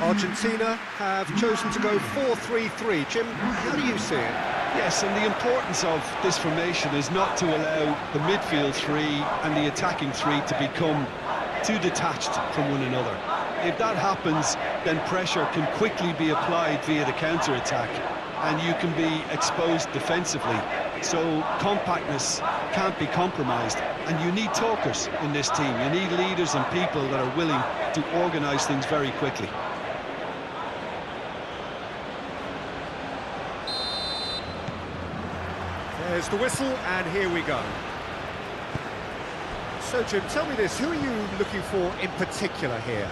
Argentina have chosen to go 4-3-3. Jim, how do you see it? Yes, and the importance of this formation is not to allow the midfield three and the attacking three to become too detached from one another. If that happens, then pressure can quickly be applied via the counter-attack, and you can be exposed defensively. So compactness can't be compromised, and you need talkers in this team. You need leaders and people that are willing to organise things very quickly. There's the whistle, and here we go. So, Jim, tell me this, who are you looking for in particular here?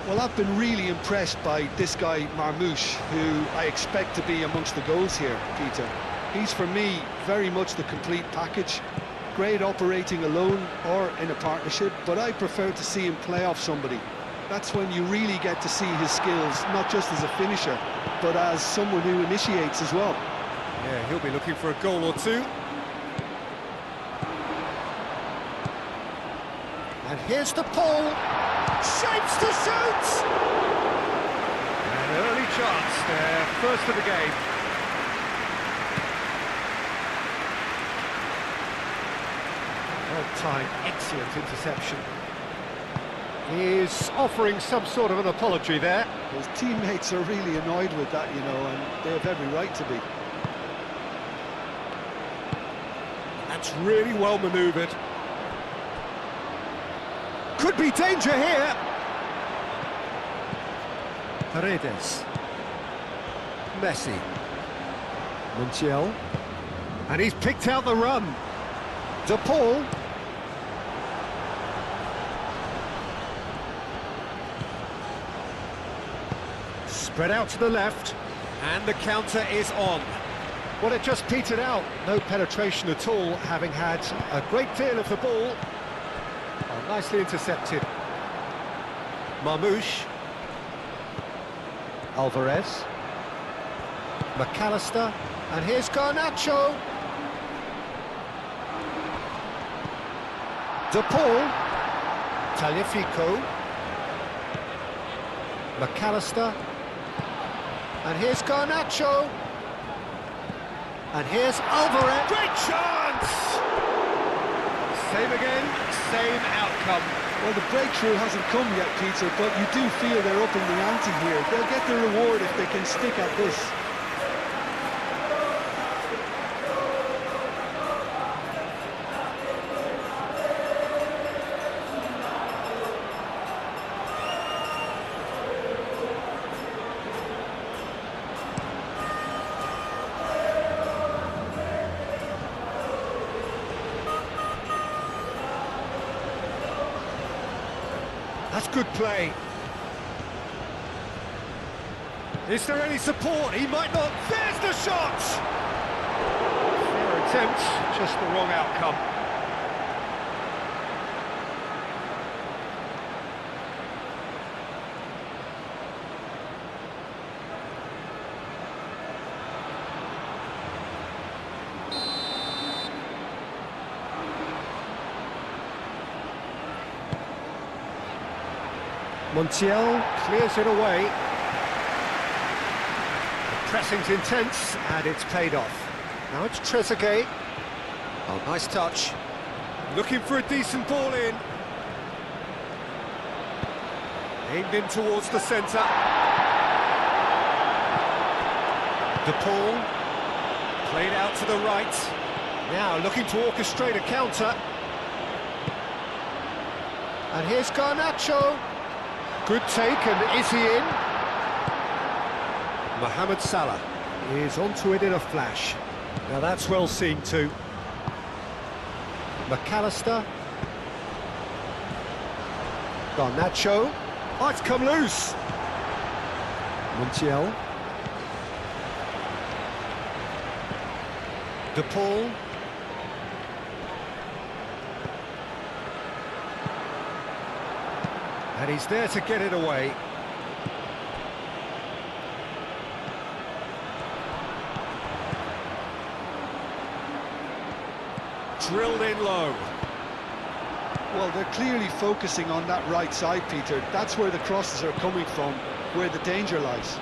Well, I've been really impressed by this guy, Marmoush, who I expect to be amongst the goals here, Peter. He's, for me, very much the complete package. Great operating alone or in a partnership, but I prefer to see him play off somebody. That's when you really get to see his skills, not just as a finisher, but as someone who initiates as well. Yeah, he'll be looking for a goal or two. And here's the Paul. Shapes to shoot! An early chance there, first of the game. Well-timed, excellent interception. He's offering some sort of an apology there. His teammates are really annoyed with that, you know, and they have every right to be. That's really well manoeuvred. Could be danger here. Paredes. Messi. Montiel. And he's picked out the run. De Paul. Spread out to the left. And the counter is on. Well, it just petered out. No penetration at all, having had a great deal of the ball. Oh, nicely intercepted. Marmoush. Alvarez. McAllister. And here's Garnacho. De Paul. Tagliafico. McAllister. And here's Garnacho. And here's Alvarez. Great chance! Same again, same outcome. Well, the breakthrough hasn't come yet, Peter, but you do feel they're upping the ante here. They'll get the reward if they can stick at this. That's good play. Is there any support? He might not. There's the shot! Fair attempt, just the wrong outcome. Montiel clears it away. The pressing's intense, and it's paid off. Now it's Trezeguet. Oh, nice touch. Looking for a decent ball in. Aimed in towards the centre. De Paul. Played out to the right. Now looking to orchestrate a counter. And here's Garnacho. Good take, and is he in? Mohamed Salah is onto it in a flash. Now that's well seen too. McAllister. Garnacho. Oh, it's come loose. Montiel. De Paul. And he's there to get it away. Drilled in low. Well, they're clearly focusing on that right side, Peter. That's where the crosses are coming from, where the danger lies.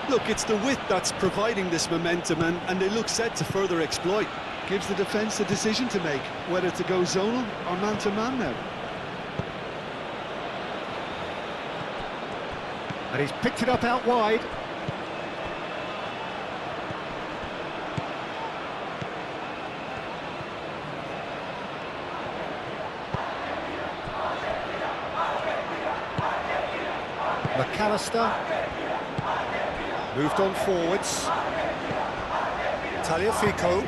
Look, it's the width that's providing this momentum, and they look set to further exploit. Gives the defence a decision to make, whether to go zonal or man-to-man now. And he's picked it up out wide. McAllister moved on forwards. Tagliafico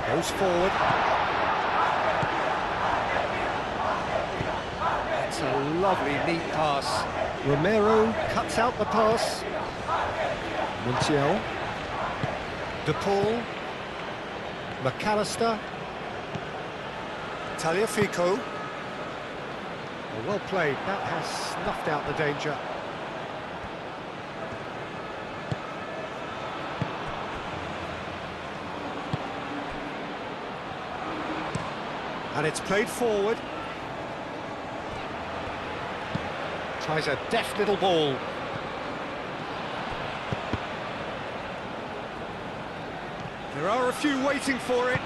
goes forward. It's a lovely, neat pass. Romero cuts out the pass. Montiel. De Paul. McAllister. Tagliafico. Well played, that has snuffed out the danger. And it's played forward. Tries a deft little ball. There are a few waiting for it.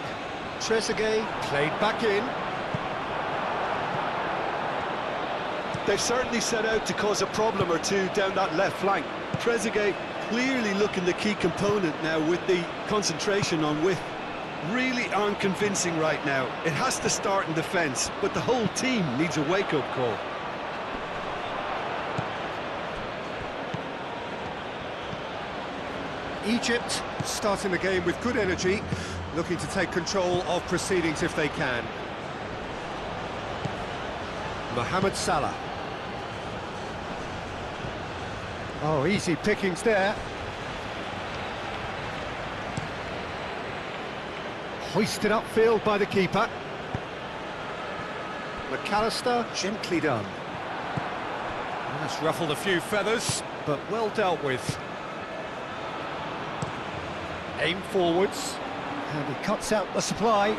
Trezeguet played back in. They've certainly set out to cause a problem or two down that left flank. Trezeguet clearly looking the key component now with the concentration on width. Really aren't convincing right now. It has to start in defence, but the whole team needs a wake-up call. Egypt starting the game with good energy, looking to take control of proceedings if they can. Mohamed Salah. Oh, easy pickings there. Hoisted upfield by the keeper. McAllister, gently done. Well, that's ruffled a few feathers, but well dealt with. Aim forwards, and he cuts out the supply.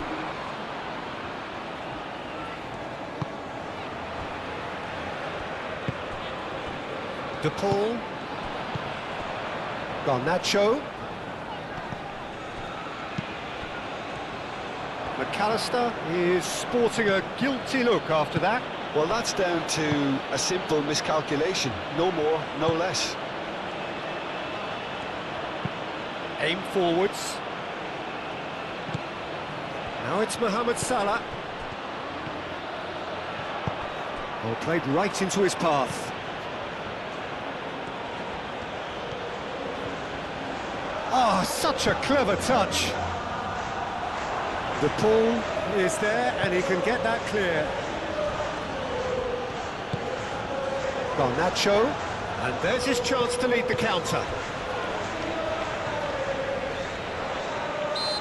De Paul. Garnacho. McAllister is sporting a guilty look after that. Well, that's down to a simple miscalculation. No more, no less. Aim forwards. Now it's Mohamed Salah. Well, played right into his path. Oh, such a clever touch. De Paul is there and he can get that clear. Garnacho, and there's his chance to lead the counter.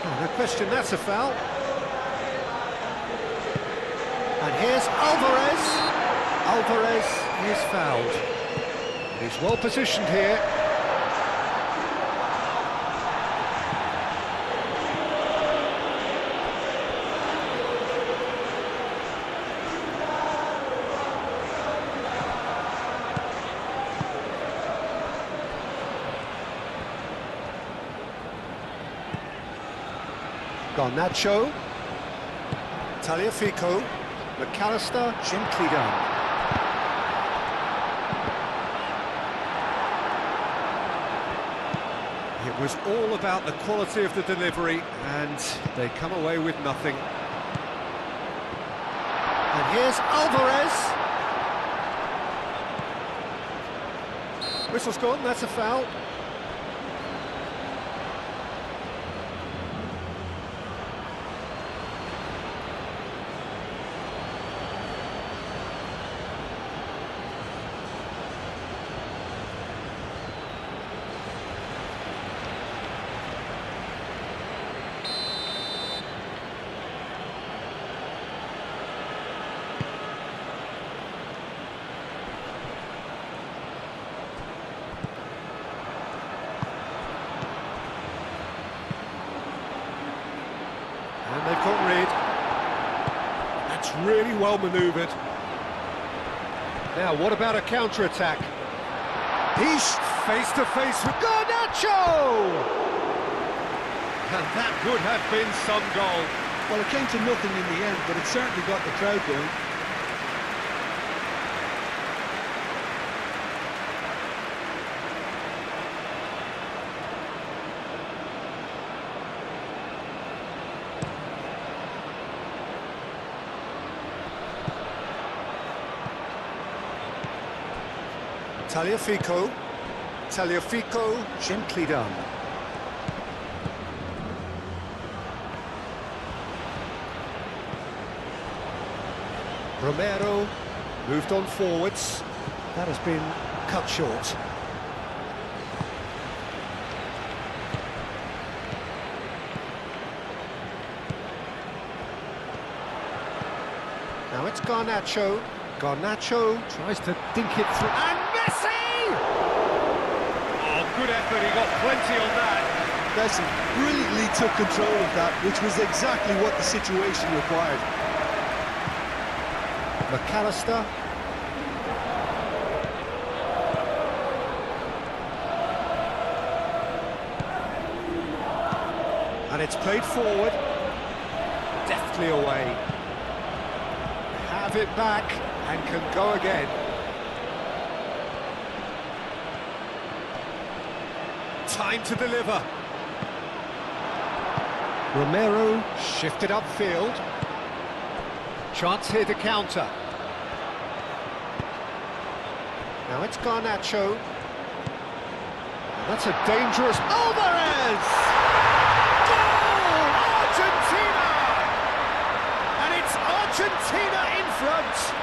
Oh, no question, that's a foul. And here's Alvarez. Alvarez is fouled. He's well positioned here. Garnacho, Tagliafico, McAllister, gently done. It was all about the quality of the delivery, and they come away with nothing. And here's Alvarez. Whistle's gone, that's a foul. really well manoeuvred. Now, what about a counter-attack? He's face-to-face with Garnacho! And that would have been some goal. Well, it came to nothing in the end, but it certainly got the crowd going. Tagliafico, gently done. Romero moved on forwards. That has been cut short. Now it's Garnacho. Garnacho tries to dink it through. And Messi! Oh, good effort. He got plenty on that. Messi brilliantly took control of that, which was exactly what the situation required. McAllister. And it's played forward. Deftly away. Have it back and can go again. Time to deliver. Romero shifted upfield. Chance here to counter. Now it's Garnacho. And that's a dangerous... Alvarez! Goal! Argentina! And it's Argentina in front.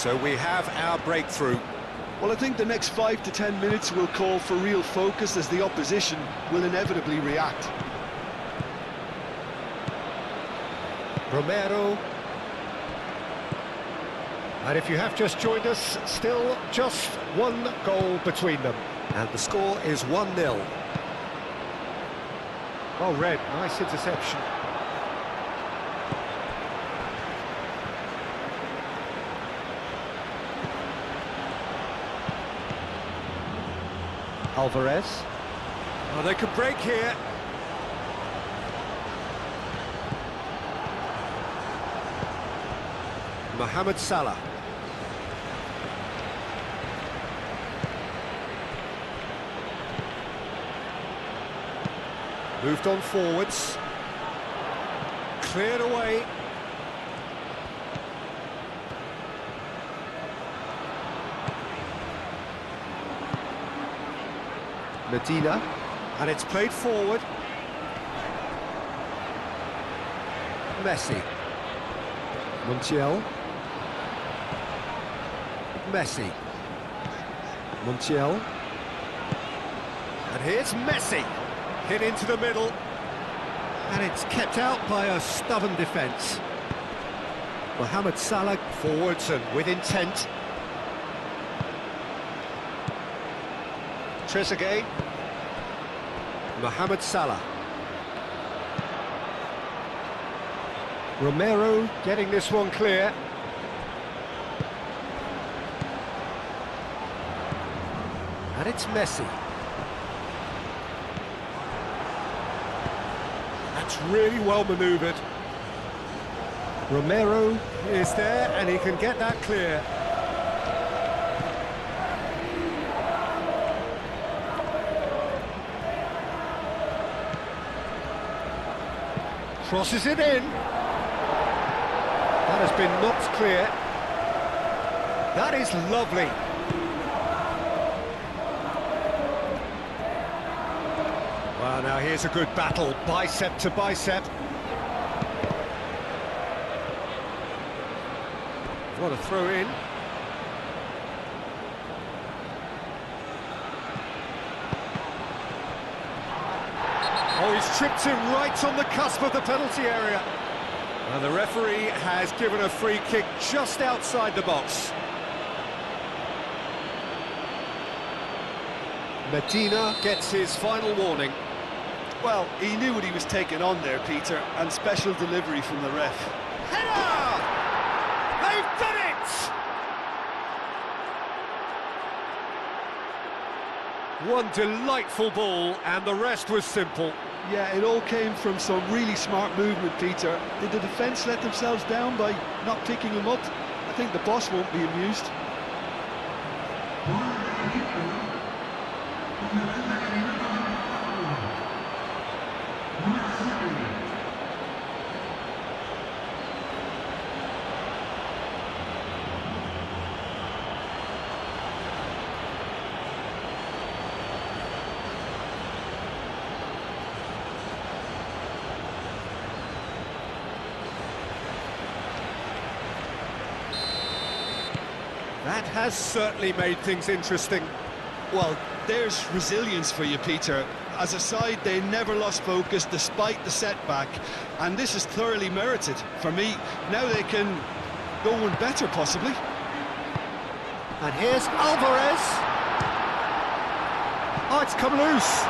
So we have our breakthrough. Well, I think the next 5 to 10 minutes will call for real focus as the opposition will inevitably react. Romero. And if you have just joined us, still just one goal between them. And the score is 1-0. Oh, Red, nice interception. Alvarez. Oh, they could break here. Mohamed Salah. Moved on forwards. Cleared away. Medina, and it's played forward. Messi. Montiel. Messi. Montiel. And here's Messi. Hit into the middle. And it's kept out by a stubborn defence. Mohamed Salah forwards and with intent. Trezeguet. Mohamed Salah. Romero getting this one clear. And it's Messi. That's really well manoeuvred. Romero is there and he can get that clear. Crosses it in. That has been knocked clear. That is lovely. Well, now here's a good battle, bicep to bicep. What a throw in. Oh, he's tripped him right on the cusp of the penalty area. And the referee has given a free kick just outside the box. Medina gets his final warning. Well, he knew what he was taking on there, Peter, and special delivery from the ref. Header! They've done it! One delightful ball, and the rest was simple. Yeah, it all came from some really smart movement, Peter. Did the defence let themselves down by not picking him up? I think the boss won't be amused. That has certainly made things interesting. Well, there's resilience for you, Peter. As a side, they never lost focus despite the setback, and this is thoroughly merited. For me, now they can go one better, possibly. And here's Alvarez. Oh, it's come loose.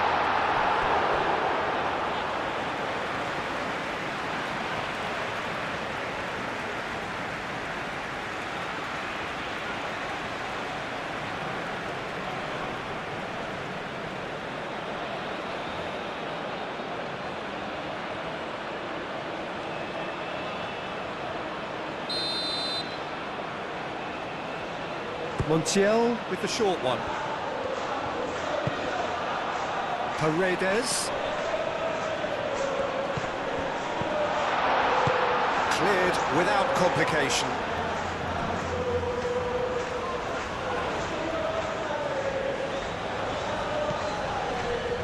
Montiel with the short one. Paredes. Cleared without complication.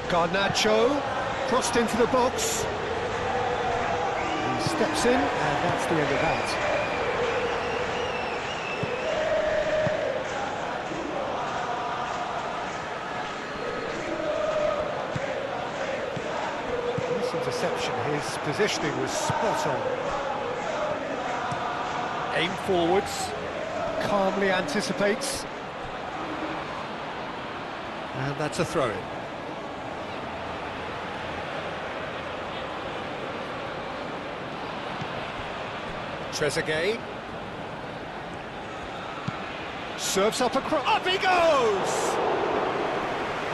Garnacho crossed into the box. He steps in, and that's the end of that. Interception, his positioning was spot on. Aim forwards, calmly anticipates, and that's a throw-in. Trezeguet serves up across. Up he goes!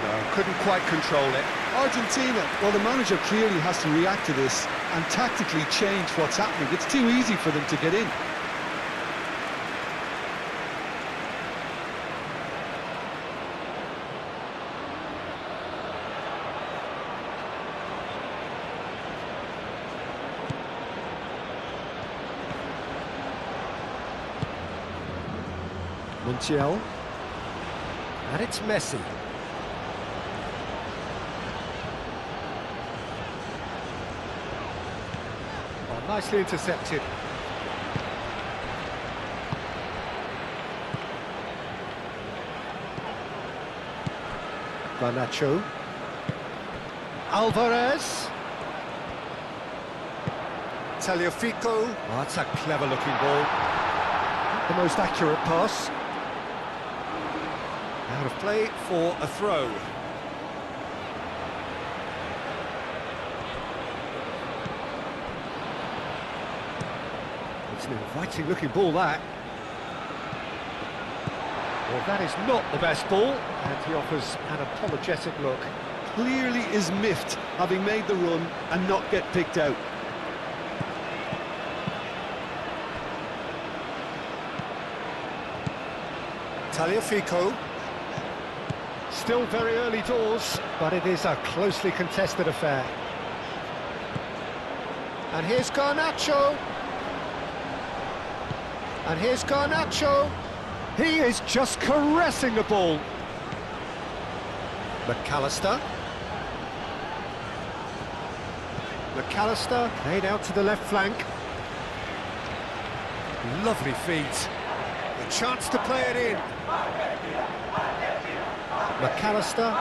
No, couldn't quite control it. Argentina, well, the manager clearly has to react to this and tactically change what's happening. It's too easy for them to get in. Montiel. And it's Messi. Nicely intercepted. Garnacho. Alvarez. Tagliafico. Oh, that's a clever looking ball. Not the most accurate pass. Out of play for a throw. It's an inviting looking ball, that. Well, that is not the best ball, and he offers an apologetic look. Clearly is miffed, having made the run and not get picked out. Tagliafico. Still very early doors, but it is a closely contested affair. And here's Garnacho. And here's Garnacho. He is just caressing the ball. McAllister. McAllister played out to the left flank. Lovely feet. A chance to play it in. McAllister.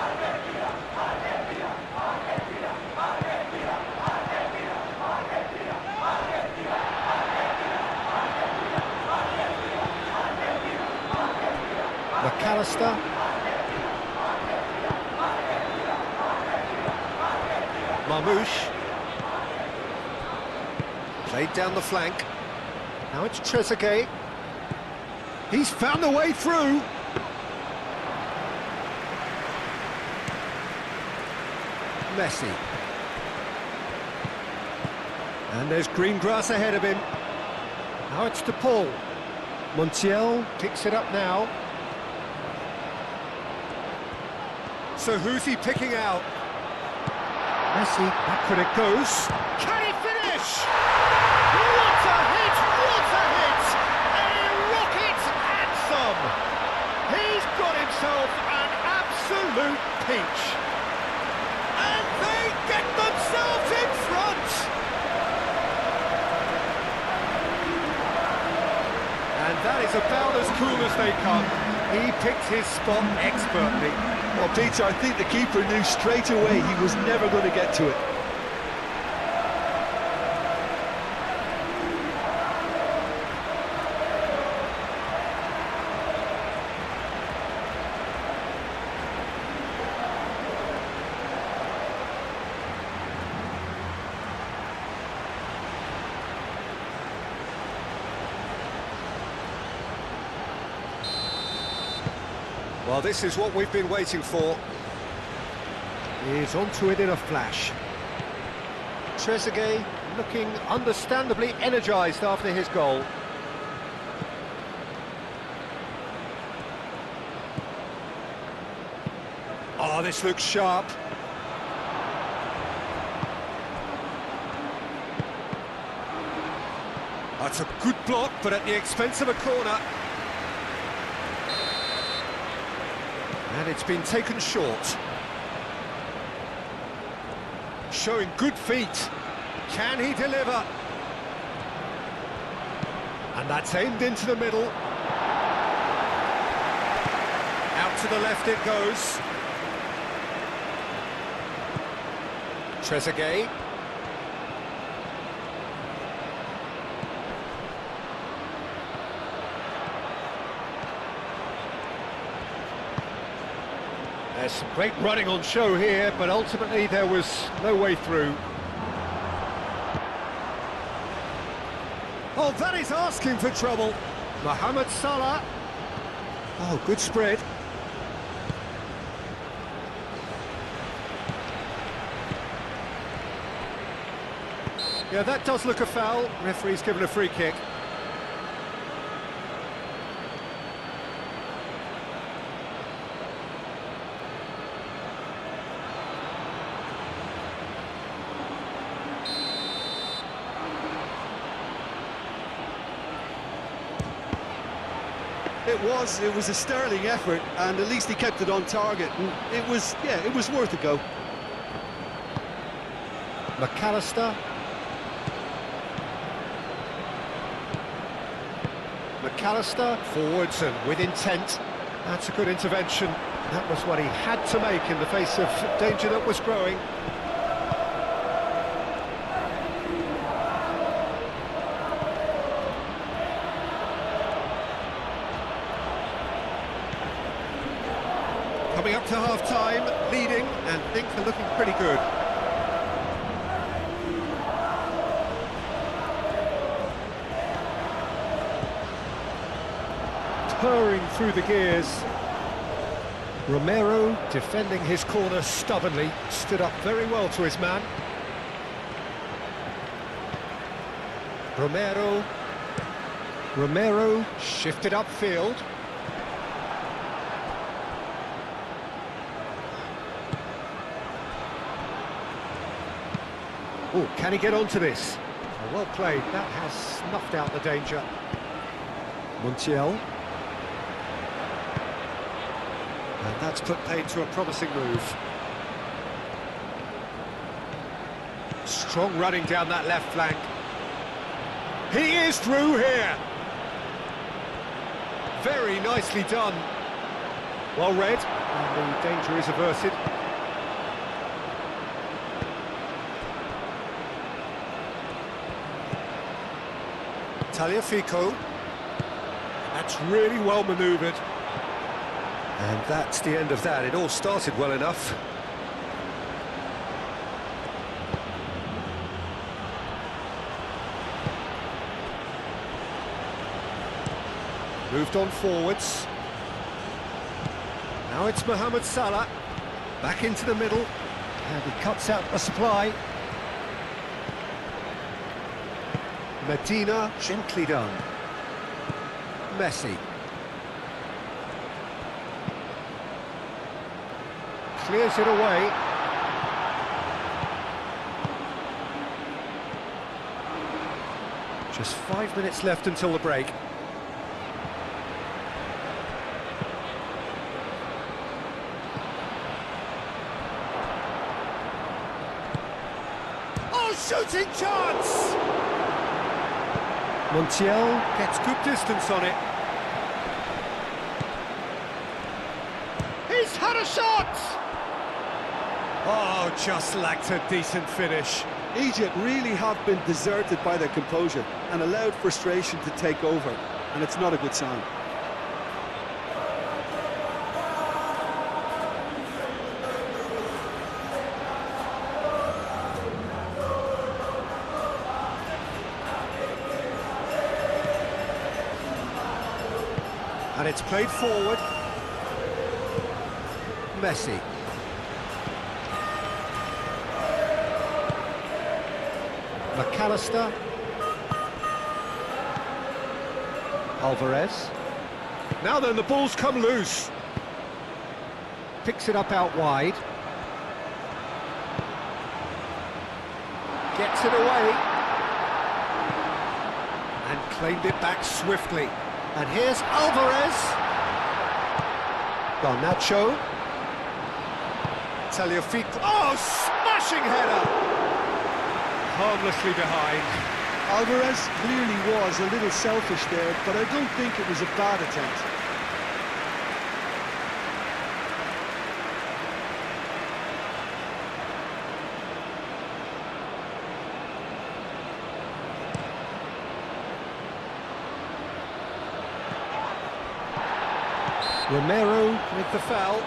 McAllister. Marmouche. Played down the flank. Now it's Trezeguet. He's found the way through. Messi. And there's green grass ahead of him. Now it's to Paul. Montiel picks it up now. So who's he picking out? Messi, backward it goes. Can he finish? What a hit! What a hit! A rocket anthem! He's got himself an absolute peach. And they get themselves in front! And that is about as cool as they come. He picked his spot expertly. Well, Peter, I think the keeper knew straight away he was never going to get to it. Well, this is what we've been waiting for. He's onto it in a flash. Trezeguet looking understandably energised after his goal. Oh, this looks sharp. That's a good block, but at the expense of a corner. And it's been taken short. Showing good feet. Can he deliver? And that's aimed into the middle. Out to the left it goes. Trezeguet. There's some great running on show here, but ultimately there was no way through. Oh, that is asking for trouble. Mohamed Salah. Oh, good spread. Yeah, that does look a foul. Referee's given a free kick. It was a sterling effort, and at least he kept it on target. And it was worth a go. McAllister. McAllister forwards and with intent. That's a good intervention. That was what he had to make in the face of danger that was growing. Coming up to half-time, leading, and things are looking pretty good. Purring through the gears. Romero, defending his corner stubbornly, stood up very well to his man. Romero shifted upfield. Oh, can he get onto this? Oh, well played, that has snuffed out the danger. Montiel. And that's put paid to a promising move. Strong running down that left flank. He is through here. Very nicely done. Well read, and the danger is averted. Tagliafico. That's really well manoeuvred. And that's the end of that. It all started well enough. Moved on forwards. Now it's Mohamed Salah. Back into the middle. And he cuts out the supply. Medina, gently done. Messi. Clears it away. Just 5 minutes left until the break. Oh, shooting chance! Montiel gets good distance on it. He's had a shot! Oh, just lacked a decent finish. Egypt really have been deserted by their composure and allowed frustration to take over, and it's not a good sign. And it's played forward. Messi. McAllister. Alvarez. Now then, the ball's come loose. Picks it up out wide. Gets it away. And claimed it back swiftly. And here's Alvarez. Garnacho. Tagliafico. Oh, smashing header! Harmlessly behind. Alvarez clearly was a little selfish there, but I don't think it was a bad attempt. Romero with the foul.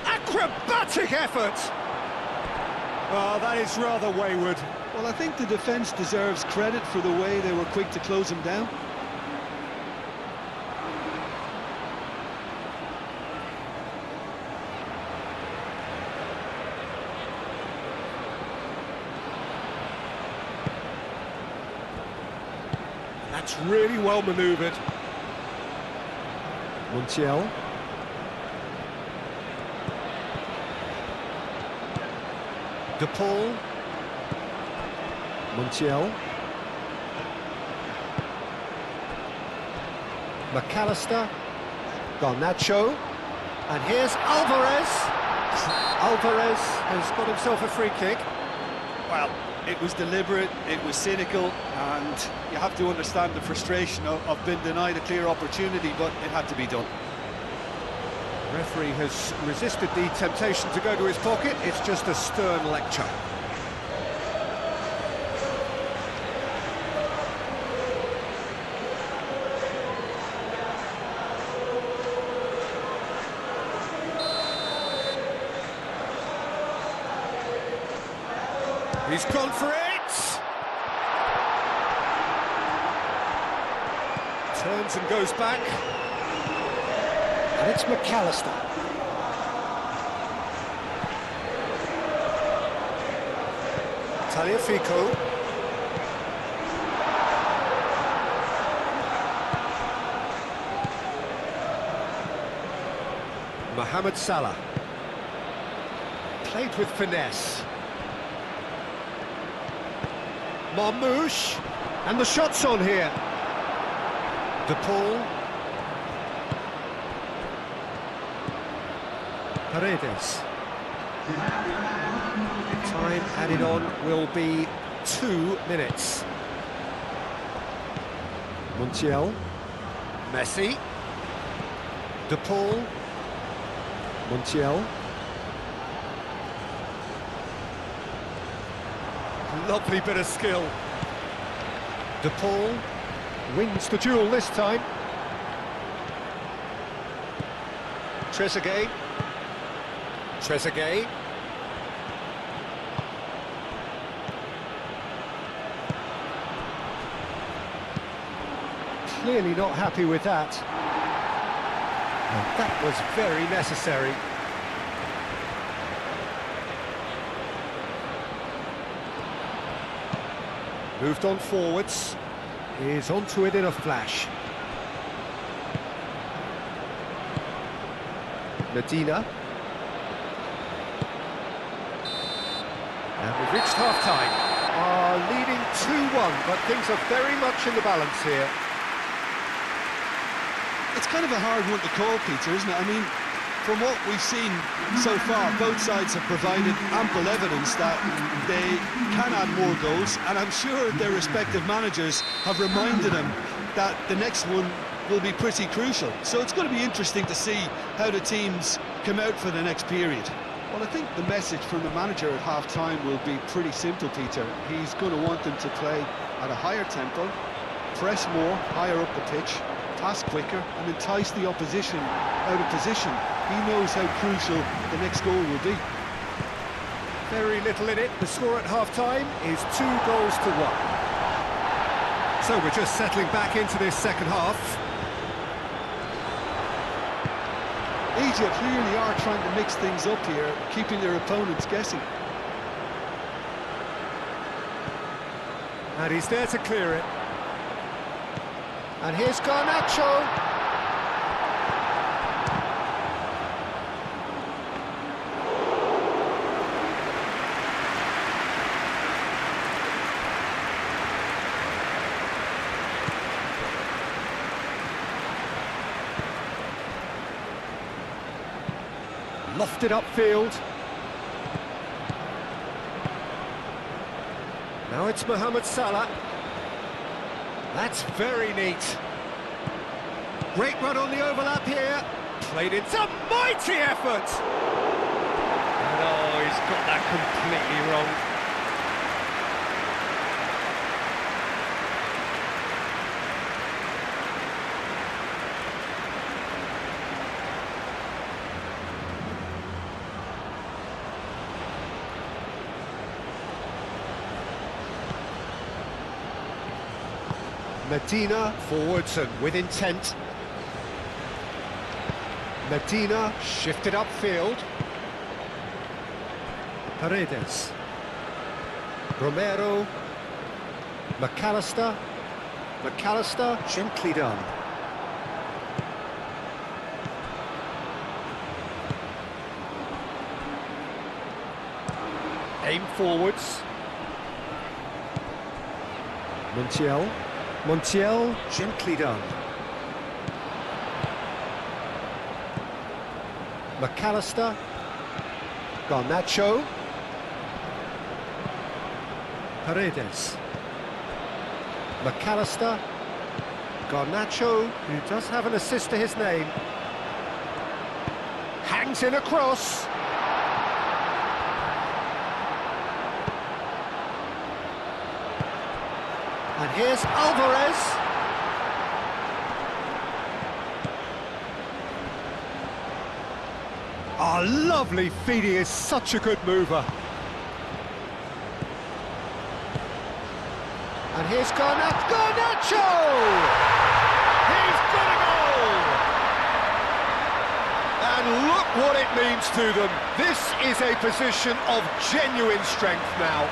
Acrobatic effort! Oh, that is rather wayward. Well, I think the defence deserves credit for the way they were quick to close him down. That's really well manoeuvred. Montiel. De Paul. Montiel. McAllister. Garnacho. And here's Alvarez. Alvarez has got himself a free kick. Well, it was deliberate, it was cynical, and you have to understand the frustration of being denied a clear opportunity, but it had to be done. The referee has resisted the temptation to go to his pocket. It's just a stern lecture. He's gone for it! Turns and goes back. And it's McAllister. Tagliafico. Mohamed Salah. Played with finesse. Marmoush. And the shot's on here. De Paul. Paredes. Time added on will be 2 minutes. Montiel. Messi. De Paul. Montiel. Lovely bit of skill. De Paul wins the duel this time. Trezeguet. Trezeguet. Clearly not happy with that. And that was very necessary. Moved on forwards. Is onto it in a flash. Medina. And we've reached half-time. Leading 2-1, but things are very much in the balance here. It's kind of a hard one to call, Peter, isn't it? I mean, from what we've seen so far, both sides have provided ample evidence that they can add more goals, and I'm sure their respective managers have reminded them that the next one will be pretty crucial. So it's going to be interesting to see how the teams come out for the next period. Well, I think the message from the manager at half-time will be pretty simple, Peter. He's going to want them to play at a higher tempo, press more, higher up the pitch, pass quicker, and entice the opposition out of position. He knows how crucial the next goal will be. Very little in it. The score at half-time is 2-1. So we're just settling back into this second half. Egypt clearly are trying to mix things up here, keeping their opponents guessing. And he's there to clear it. And here's Garnacho. Lofted upfield. Now it's Mohamed Salah. That's very neat. Great run on the overlap here. Played into a mighty effort. And oh, he's got that completely wrong. Medina forwards and with intent. Medina shifted upfield. Paredes. Romero. McAllister. McAllister, gently done. Aim forwards. Montiel. Montiel, gently done. McAllister. Garnacho. Paredes. McAllister. Garnacho, who does have an assist to his name. Hangs in a cross. And here's Alvarez. Oh, lovely feed, he is such a good mover. And here's Garnacho! He's got a goal! And look what it means to them. This is a position of genuine strength now.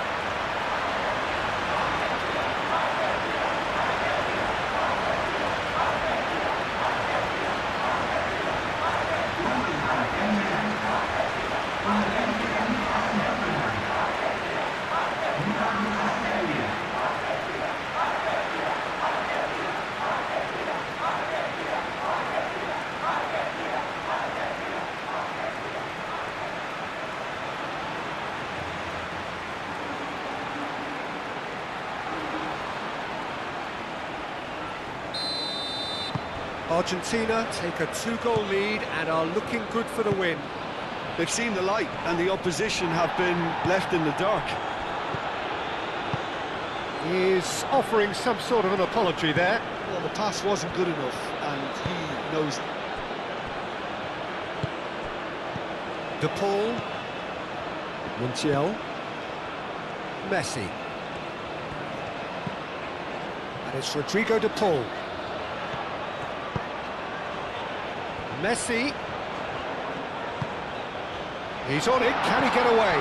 Argentina take a 2-goal lead and are looking good for the win. They've seen the light and the opposition have been left in the dark. He's offering some sort of an apology there. Well, the pass wasn't good enough and he knows. De Paul. Montiel. Messi. And it's Rodrigo De Paul. Messi. He's on it, can he get away?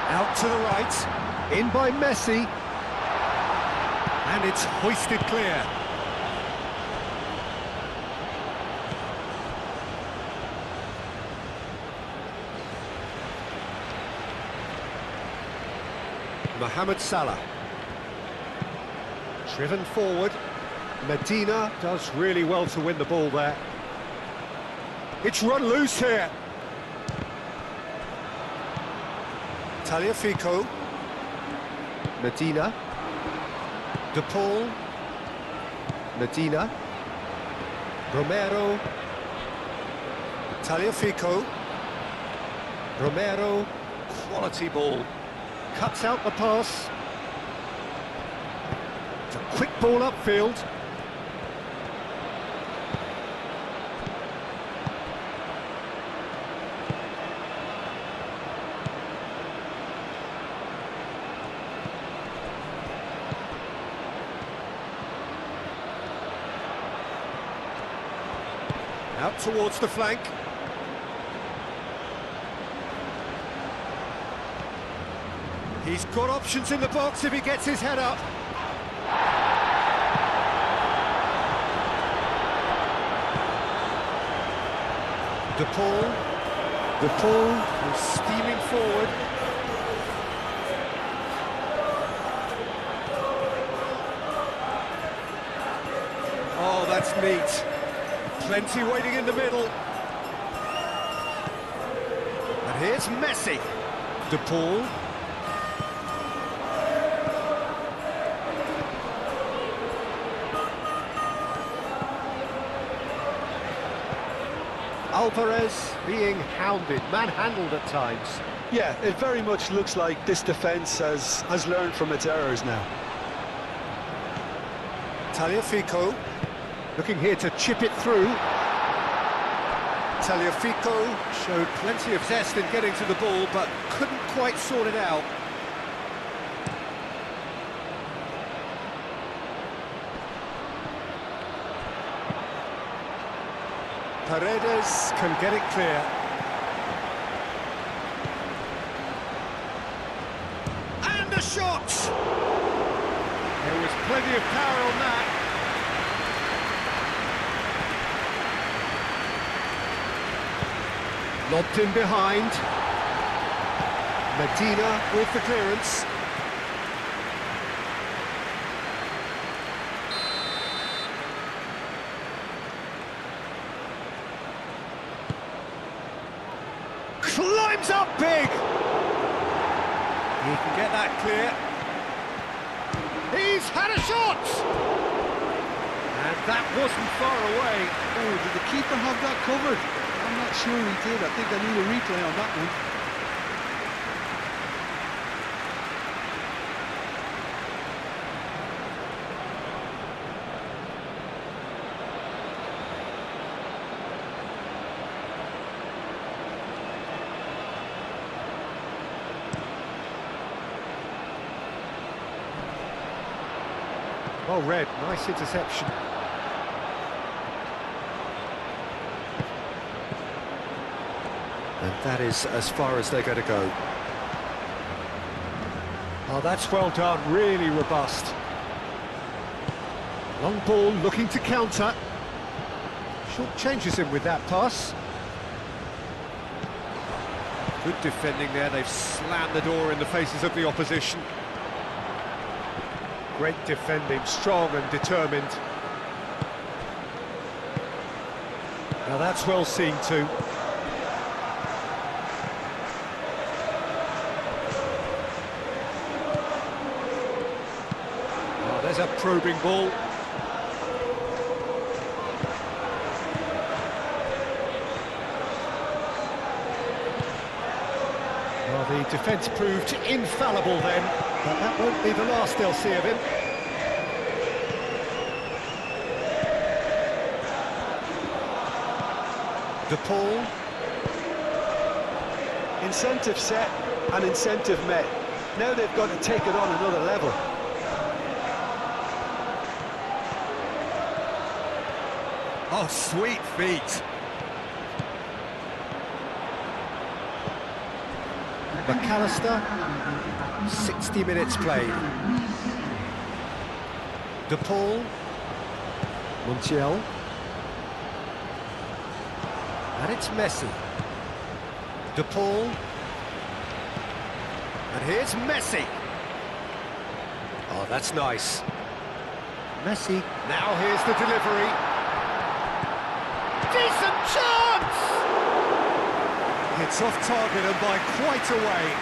Out to the right, in by Messi. And it's hoisted clear. Mohamed Salah. Driven forward. Medina does really well to win the ball there. It's run loose here. Tagliafico. Medina. De Paul. Medina. Romero. Tagliafico. Romero. Quality ball. Cuts out the pass. It's a quick ball upfield. Out towards the flank. He's got options in the box if he gets his head up. De Paul. De Paul is steaming forward. Oh, that's neat. Plenty waiting in the middle. And here's Messi. De Paul. Alvarez being hounded, manhandled at times. Yeah, it very much looks like this defence has learned from its errors now. Tagliafico looking here to chip it through. Tagliafico showed plenty of zest in getting to the ball, but couldn't quite sort it out. Paredes can get it clear. And a shot! There was plenty of power on that. Lobbed in behind. Medina with the clearance. Climbs up big! He can get that clear. He's had a shot! And that wasn't far away. Oh, did the keeper have that covered? I'm not sure he did. I think I need a replay on that one. Well read, nice interception. And that is as far as they're going to go. Oh, that's well done, really robust. Long ball looking to counter. Short changes him with that pass. Good defending there, they've slammed the door in the faces of the opposition. Great defending, strong and determined. Now that's well seen too. Oh, there's a probing ball. Well, the defence proved infallible then, but that won't be the last they'll see of him. De Paul. Incentive set and incentive met. Now they've got to take it on another level. Oh, sweet feet. McAllister, 60 minutes played. De Paul, Montiel, and it's Messi. De Paul, and here's Messi. Oh, that's nice. Messi, now here's the delivery. Decent chance! It's off target and by quite a way.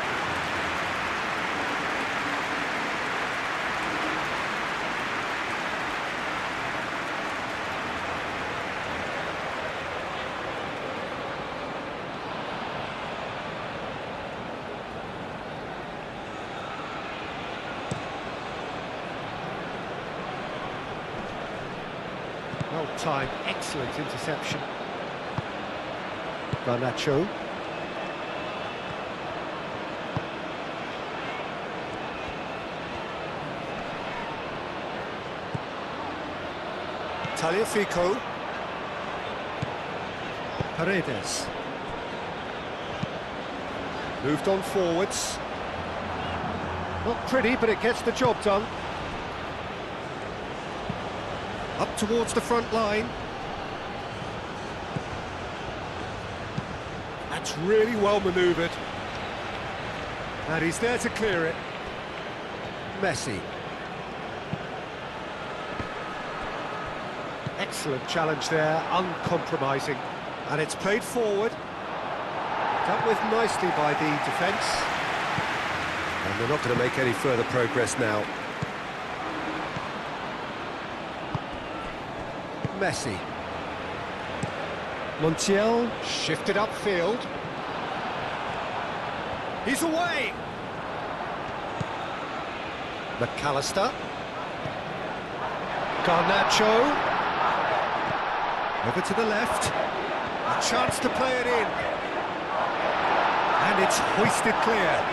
Well timed, excellent interception. Garnacho. Tagliafico. Paredes. Moved on forwards. Not pretty, but it gets the job done. Up towards the front line. That's really well manoeuvred. And he's there to clear it. Messi. Excellent challenge there, uncompromising. And it's played forward. Dealt with nicely by the defence. And they're not going to make any further progress now. Messi. Montiel shifted upfield. He's away! McAllister. Garnacho. Over to the left. A chance to play it in. And it's hoisted clear.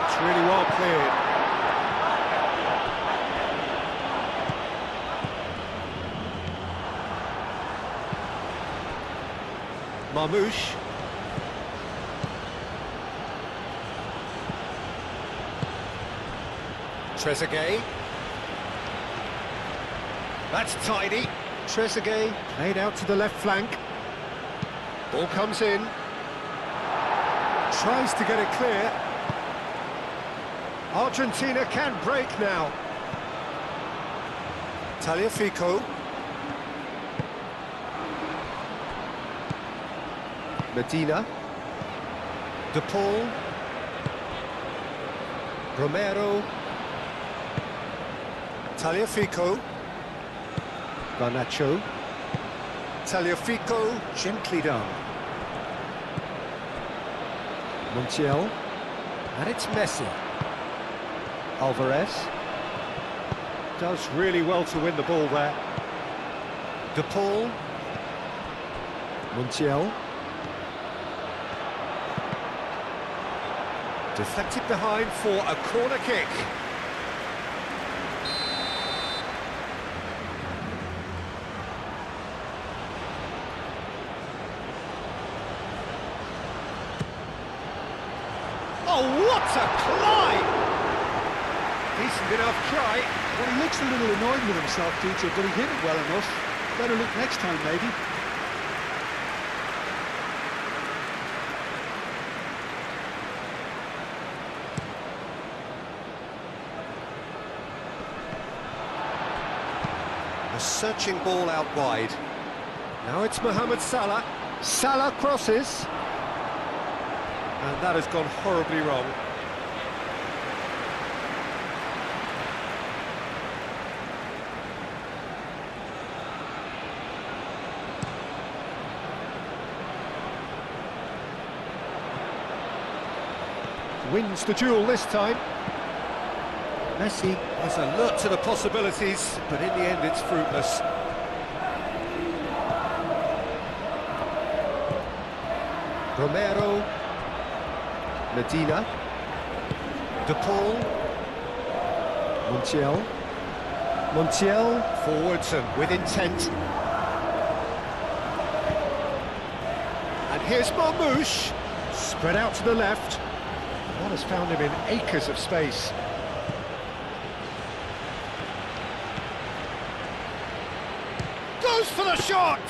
It's really well cleared. Marmouche. Trezeguet. That's tidy. Trezeguet played out to the left flank. Ball comes in. Tries to get it clear. Argentina can break now. Tagliafico. Medina. De Paul. Romero. Tagliafico. Garnacho. Tagliafico, gently done. Montiel. And it's Messi. Alvarez. Does really well to win the ball there. De Paul. Montiel. Deflected behind for a corner kick. Oh, what a climb! Decent enough try. Well, he looks a little annoyed with himself, DJ, but he hit it well enough. Better look next time, maybe. A searching ball out wide. Now it's Mohamed Salah. Salah crosses. And that has gone horribly wrong. wins the duel this time. Messi was alert to the possibilities, but in the end it's fruitless. Romero, Medina, De Paul, Montiel, forwards and with intent. And here's Marmouche, spread out to the left. That has found him in acres of space. Goes for the shot!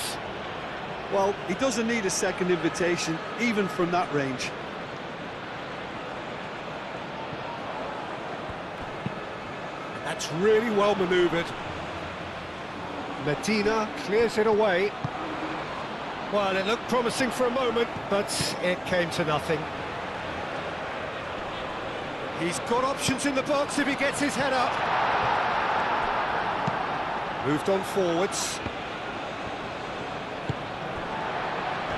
Well, he doesn't need a second invitation, even from that range. That's really well manoeuvred. Medina clears it away. Well, it looked promising for a moment, but it came to nothing. He's got options in the box if he gets his head up. Moved on forwards.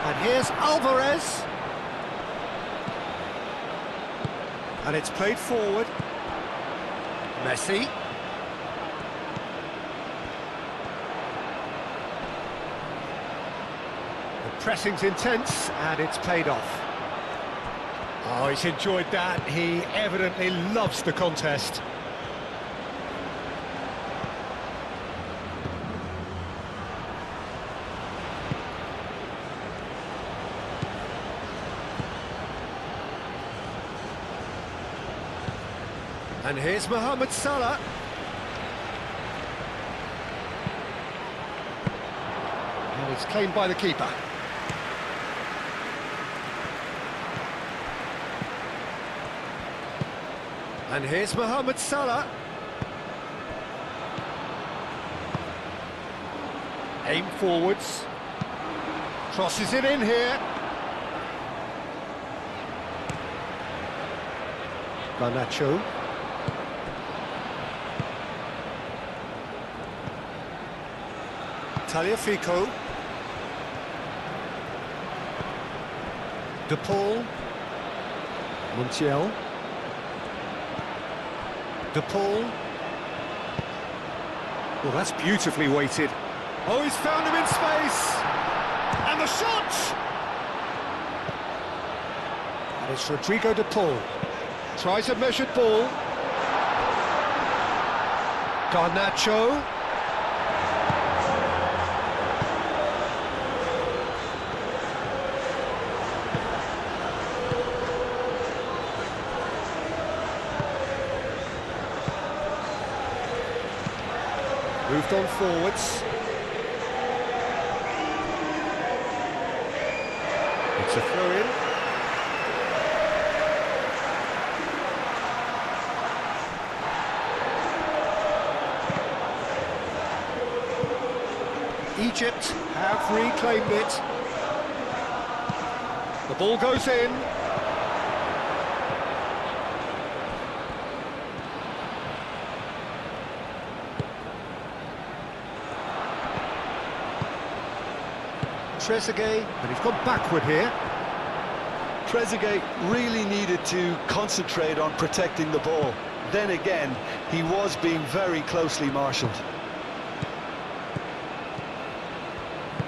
And here's Alvarez. And it's played forward. Messi. The pressing's intense, and it's paid off. Oh, he's enjoyed that. He evidently loves the contest. And here's Mohamed Salah. And it's claimed by the keeper. And here's Mohamed Salah. Aim forwards. Crosses it in here. Garnacho. Tagliafico. De Paul. Montiel. De Paul. Well, that's beautifully weighted. Oh, he's found him in space! And the shot! And it's Rodrigo De Paul. Tries a measured ball. Garnacho. Moved on forwards. It's a throw-in. Egypt have reclaimed it. The ball goes in. Trezeguet, but he's gone backward here. Trezeguet really needed to concentrate on protecting the ball. Then again, he was being very closely marshalled.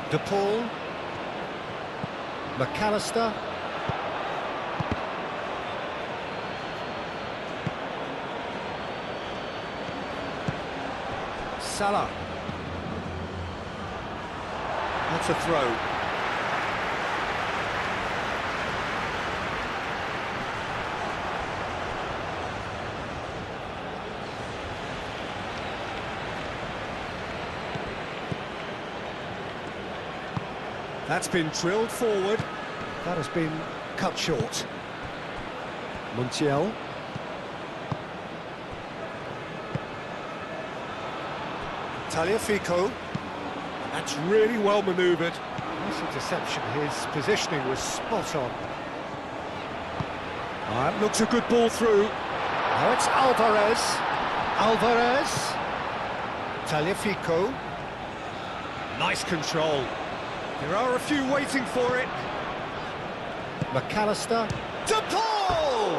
De Paul. McAllister. Salah. That's a throw. That's been drilled forward. That has been cut short. Montiel. Tagliafico. That's really well manoeuvred. Nice interception. His positioning was spot on. That looks a good ball through. Now it's Alvarez. Alvarez. Tagliafico. Nice control. There are a few waiting for it. McAllister. De Paul!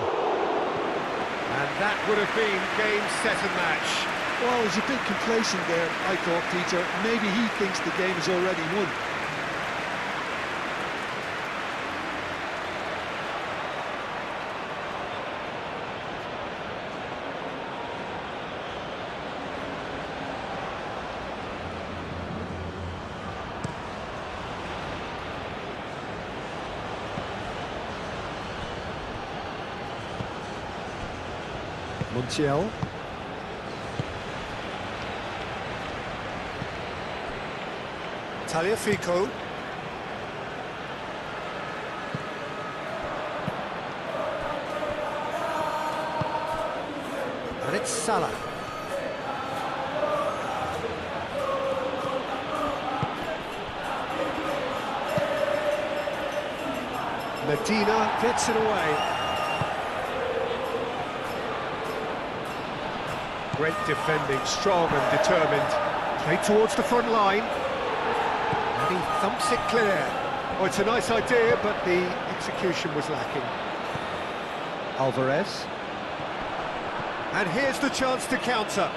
That would have been game, set and match. Well, he's a bit complacent there, I thought, Peter. Maybe he thinks the game is already won. Montiel. Tagliafico. And it's Salah. Medina gets it away. Great defending, strong and determined. Play towards the front line. And he thumps it clear. Oh, it's a nice idea, but the execution was lacking. Alvarez. And here's the chance to counter.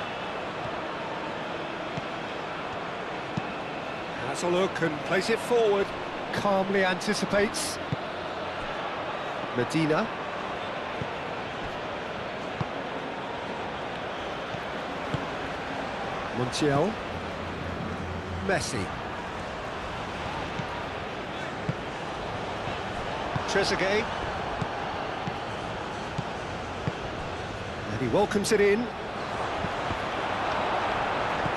Has a look and plays it forward. Calmly anticipates. Medina. Montiel. Messi. Trezeguet. And he welcomes it in.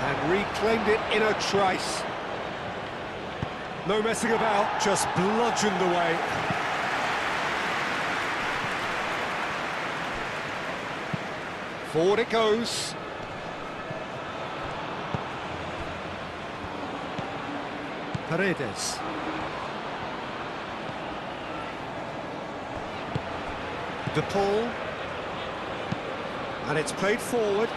And reclaimed it in a trice. No messing about, just bludgeoned away. Forward it goes. Paredes. De Paul. And it's played forward.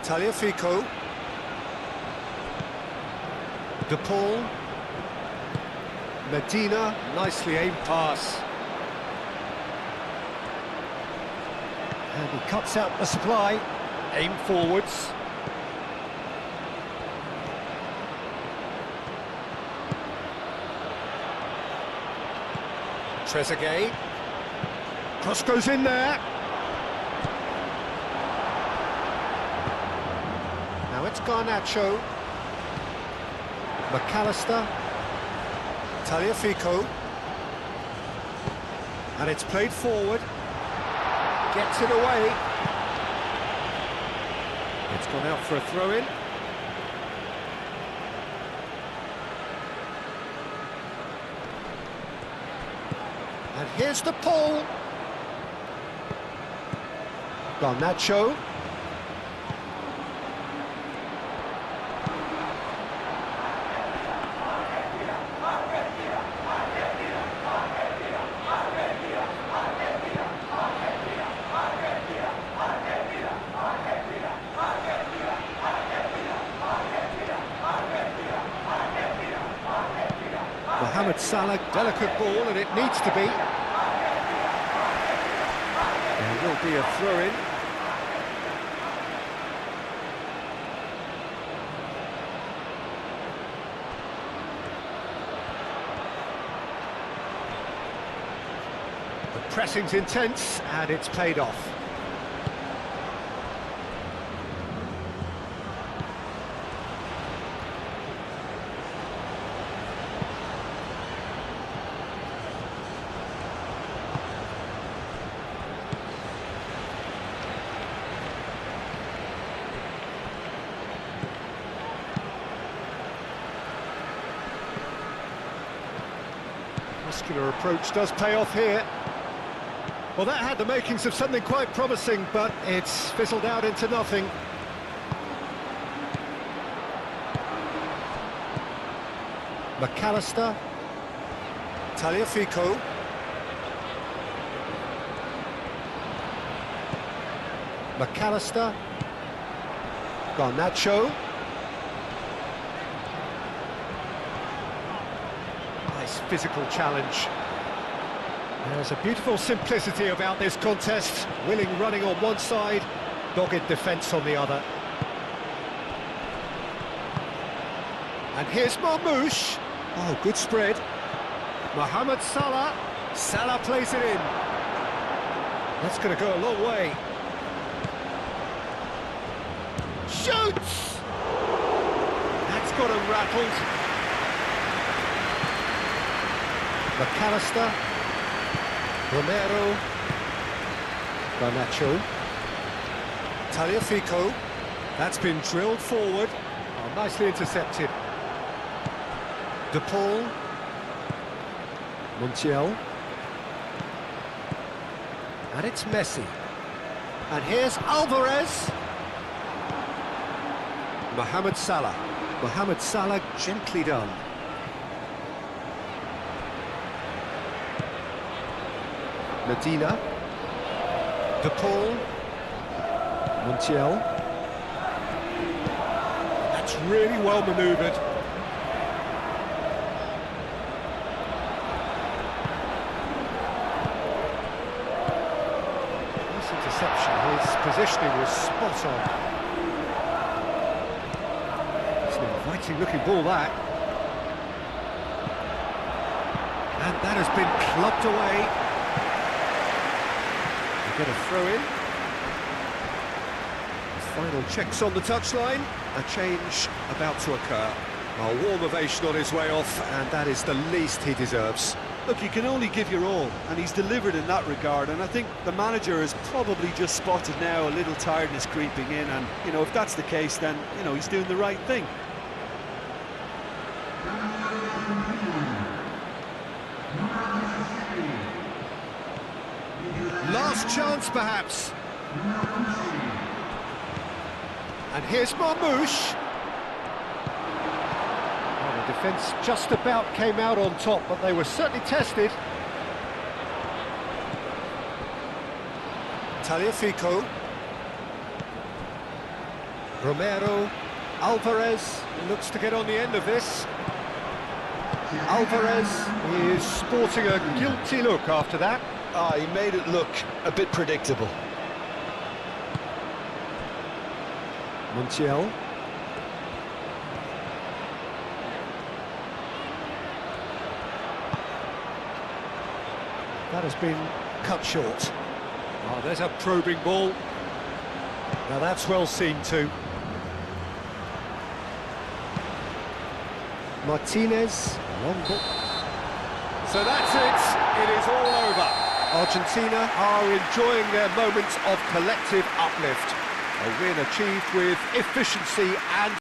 Tagliafico. De Paul. Medina, nicely aimed pass. And he cuts out the supply. Aim forwards. Trezeguet. Cross goes in there. Now it's Garnacho. McAllister. Tagliafico. And it's played forward. Gets it away. It's gone out for a throw-in. And here's the pull. Garnacho. Mohamed Salah, delicate ball, and it needs to be. There will be a throw-in. The pressing's intense, and it's paid off. Muscular approach does pay off here. Well, that had the makings of something quite promising, but it's fizzled out into nothing. McAllister. Tagliafico. McAllister. Garnacho. Nice physical challenge. There's a beautiful simplicity about this contest. Willing running on one side, dogged defence on the other. And here's Marmoush. Oh, good spread. Mohamed Salah. Salah plays it in. That's going to go a long way. Shoots! That's got him rattled. McAllister. Romero. Garnacho. Tagliafico. That's been drilled forward. Oh, nicely intercepted. De Paul. Montiel. And it's Messi. And here's Alvarez. Mohamed Salah. Mohamed Salah, gently done. Medina. De Paul. Montiel. That's really well manoeuvred. Nice interception. His positioning was spot on. It's an inviting looking ball, that. And that has been clubbed away. Get a throw in. Final checks on the touchline. A change about to occur. A warm ovation on his way off, and that is the least he deserves. Look, you can only give your all, and he's delivered in that regard, and I think the manager has probably just spotted now a little tiredness creeping in, and, you know, if that's the case, then, you know, he's doing the right thing. Last chance, perhaps. And here's Marmoush. Well, the defence just about came out on top, but they were certainly tested. Tagliafico. Romero. Alvarez looks to get on the end of this. Alvarez is sporting a guilty look after that. He made it look a bit predictable. Montiel. That has been cut short. Oh, there's a probing ball. Now that's well seen too. Martinez. Long ball. So that's it. It is all over. Argentina are enjoying their moment of collective uplift. A win achieved with efficiency and